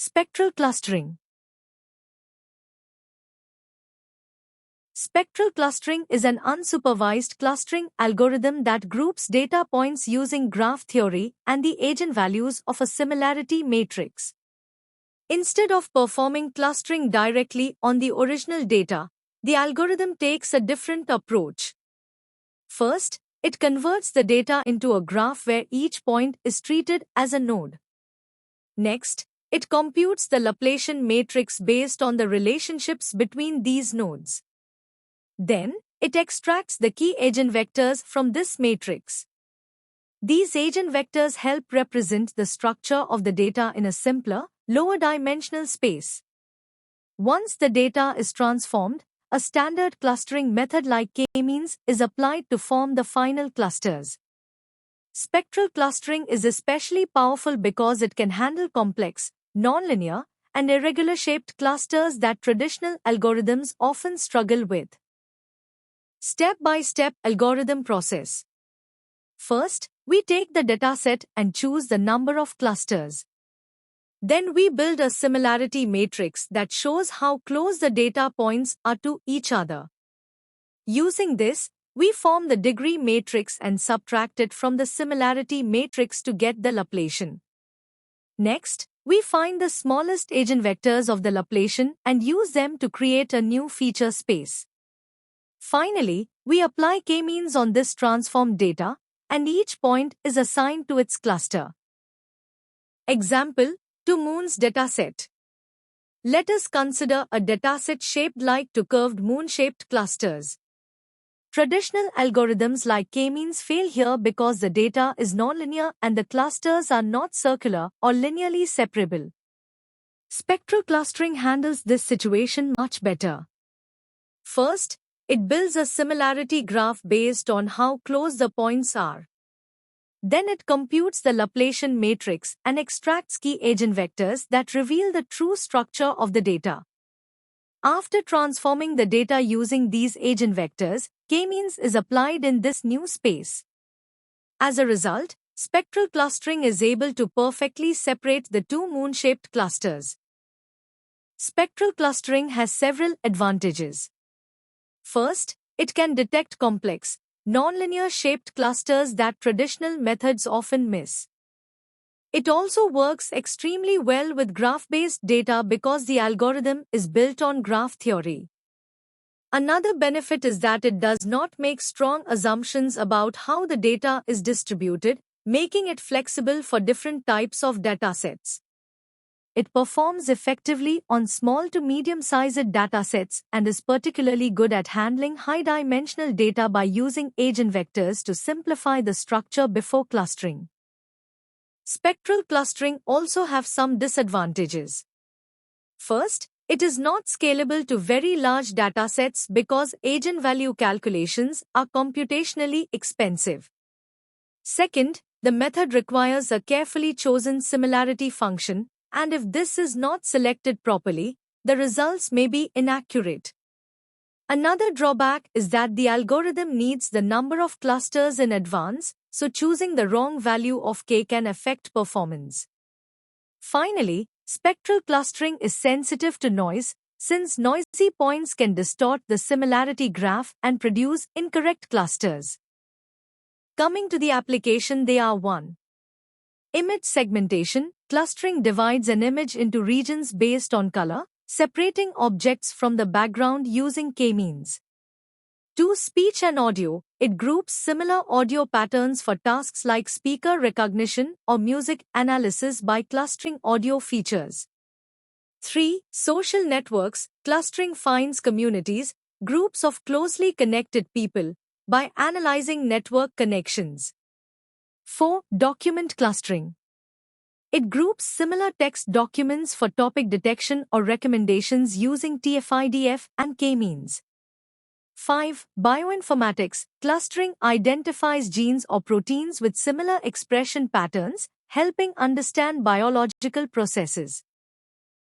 Spectral clustering. Spectral clustering is an unsupervised clustering algorithm that groups data points using graph theory and the eigenvalues of a similarity matrix. Instead of performing clustering directly on the original data, the algorithm takes a different approach. First, it converts the data into a graph where each point is treated as a node. Next, it computes the Laplacian matrix based on the relationships between these nodes. Then, it extracts the key eigenvectors from this matrix. These eigenvectors help represent the structure of the data in a simpler, lower-dimensional space. Once the data is transformed, a standard clustering method like k-means is applied to form the final clusters. Spectral clustering is especially powerful because it can handle complex, nonlinear, and irregular-shaped clusters that traditional algorithms often struggle with. Step-by-step algorithm process. First, we take the dataset and choose the number of clusters. Then we build a similarity matrix that shows how close the data points are to each other. Using this, we form the degree matrix and subtract it from the similarity matrix to get the Laplacian. Next, we find the smallest eigenvectors of the Laplacian and use them to create a new feature space. Finally, we apply k-means on this transformed data, and each point is assigned to its cluster. Example, 2 moons dataset. Let us consider a dataset shaped like 2 curved moon-shaped clusters. Traditional algorithms like k-means fail here because the data is nonlinear and the clusters are not circular or linearly separable. Spectral clustering handles this situation much better. First, it builds a similarity graph based on how close the points are. Then it computes the Laplacian matrix and extracts key eigenvectors that reveal the true structure of the data. After transforming the data using these eigenvectors, k-means is applied in this new space. As a result, spectral clustering is able to perfectly separate the 2 moon-shaped clusters. Spectral clustering has several advantages. First, it can detect complex, nonlinear shaped clusters that traditional methods often miss. It also works extremely well with graph-based data because the algorithm is built on graph theory. Another benefit is that it does not make strong assumptions about how the data is distributed, making it flexible for different types of datasets. It performs effectively on small to medium-sized datasets and is particularly good at handling high-dimensional data by using eigenvectors to simplify the structure before clustering. Spectral clustering also have some disadvantages. First, it is not scalable to very large datasets because eigenvalue calculations are computationally expensive. Second, the method requires a carefully chosen similarity function, and if this is not selected properly, the results may be inaccurate. Another drawback is that the algorithm needs the number of clusters in advance, so choosing the wrong value of k can affect performance. Finally, spectral clustering is sensitive to noise, since noisy points can distort the similarity graph and produce incorrect clusters. Coming to the application, they are 1. Image segmentation. Clustering divides an image into regions based on color, separating objects from the background using k-means. 2. Speech and audio. It groups similar audio patterns for tasks like speaker recognition or music analysis by clustering audio features. 3. Social networks. Clustering finds communities, groups of closely connected people, by analyzing network connections. 4. Document clustering. It groups similar text documents for topic detection or recommendations using TF-IDF and k-means. 5. Bioinformatics. Clustering identifies genes or proteins with similar expression patterns, helping understand biological processes.